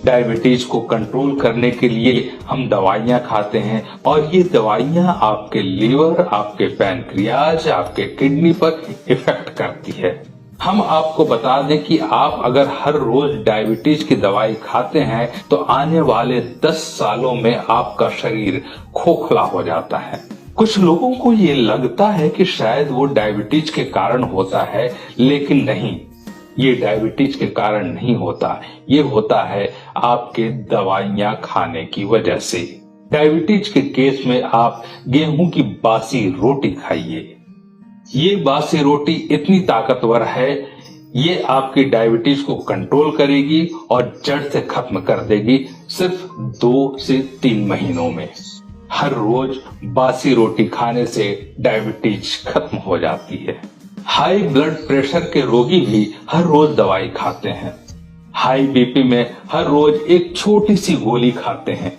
Diabetes को control करने के लिए हम दवाइयां खाते हैं और ये दवाइयां आपके लीवर, आपके पैनक्रियाज, आपके किडनी पर इफेक्ट करती है। हम आपको बता दें कि आप अगर हर रोज डायबिटीज की दवाई खाते हैं तो आने वाले 10 सालों में आपका शरीर खोखला हो जाता है। कुछ लोगों को ये लगता है कि शायद वो डायबिटीज के कारण होता है, लेकिन नहीं, ये डायबिटीज के कारण नहीं होता। ये होता है आपके दवाइयां खाने की वजह से। डायबिटीज के केस में आप गेहूं की बासी रोटी खाइए। ये बासी रोटी इतनी ताकतवर है, ये आपकी डायबिटीज को कंट्रोल करेगी और जड़ से खत्म कर देगी सिर्फ 2 से 3 महीनों में। हर रोज बासी रोटी खाने से डायबिटीज खत्म हो जाती है। हाई ब्लड प्रेशर के रोगी भी हर रोज दवाई खाते हैं। हाई बीपी में हर रोज एक छोटी सी गोली खाते हैं।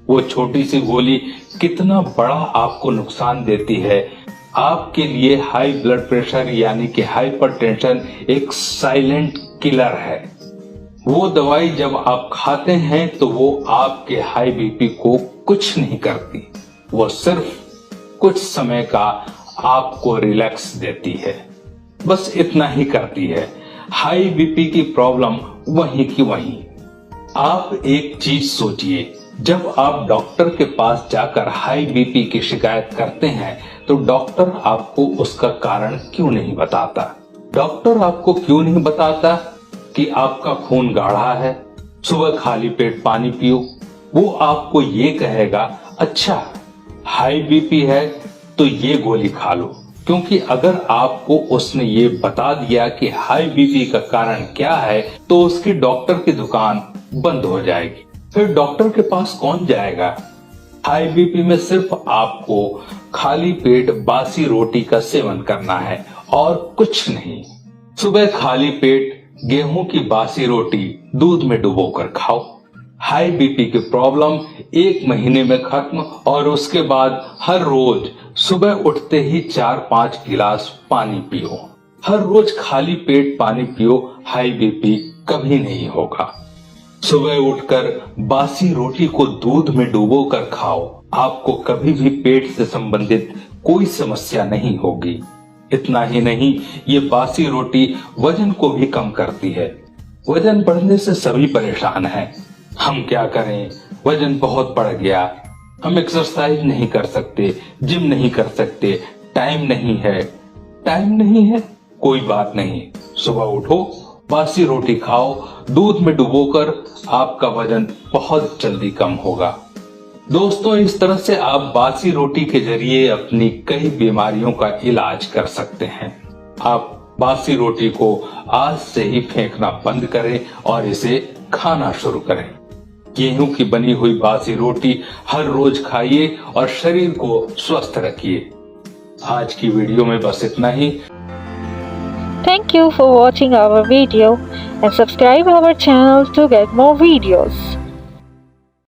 वो छोटी सी गोली कितना बड़ा आपको नुकसान देती है। आपके लिए हाई ब्लड प्रेशर यानी कि हाइपरटेंशन एक साइलेंट किलर है। वो दवाई जब आप खाते हैं तो वो आपके हाई बीपी को कुछ नहीं करती, वो सिर्फ कुछ समय का आपको रिलैक्स देती है, बस इतना ही करती है। हाई बीपी की प्रॉब्लम वहीं की वहीं। आप एक चीज सोचिए, जब आप डॉक्टर के पास जाकर हाई बीपी की शिकायत करते हैं तो डॉक्टर आपको उसका कारण क्यों नहीं बताता? डॉक्टर आपको क्यों नहीं बताता कि आपका खून गाढ़ा है, सुबह खाली पेट पानी पियो? वो आपको ये कहेगा, अच्छा हाई बीपी है तो ये गोली खा लो। क्योंकि अगर आपको उसने ये बता दिया कि हाई बीपी का कारण क्या है तो उसकी डॉक्टर की दुकान बंद हो जाएगी। फिर डॉक्टर के पास कौन जाएगा? हाई बीपी में सिर्फ आपको खाली पेट बासी रोटी का सेवन करना है और कुछ नहीं। सुबह खाली पेट गेहूं की बासी रोटी दूध में डुबोकर खाओ। हाई बीपी की प्रॉब्लम 1 महीने में खत्म और उसके बाद हर रोज सुबह उठते ही 4-5 गिलास पानी पियो। हर रोज खाली पेट पानी पियो, हाई बीपी कभी नहीं होगा। सुबह उठकर बासी रोटी को दूध में डुबोकर खाओ, आपको कभी भी पेट से संबंधित कोई समस्या नहीं होगी। इतना ही नहीं, ये बासी रोटी वजन को भी कम करती है। वजन बढ़ने से सभी परेशान हैं। हम क्या करें, वजन बहुत बढ़ गया, हम एक्सरसाइज नहीं कर सकते, जिम नहीं कर सकते, टाइम नहीं है। टाइम नहीं है, कोई बात नहीं, सुबह उठो, बासी रोटी खाओ, दूध में डुबोकर, आपका वजन बहुत जल्दी कम होगा। दोस्तों, इस तरह से आप बासी रोटी के जरिए अपनी कई बीमारियों का इलाज कर सकते हैं। आप बासी रोटी को आज से ही फेंकना बंद करें और इसे खाना शुरू करें। गेहूं की बनी हुई बासी रोटी हर रोज खाइए और शरीर को स्वस्थ रखिए। आज की वीडियो में बस इतना ही। Thank you for watching our video and subscribe our channel to get more videos.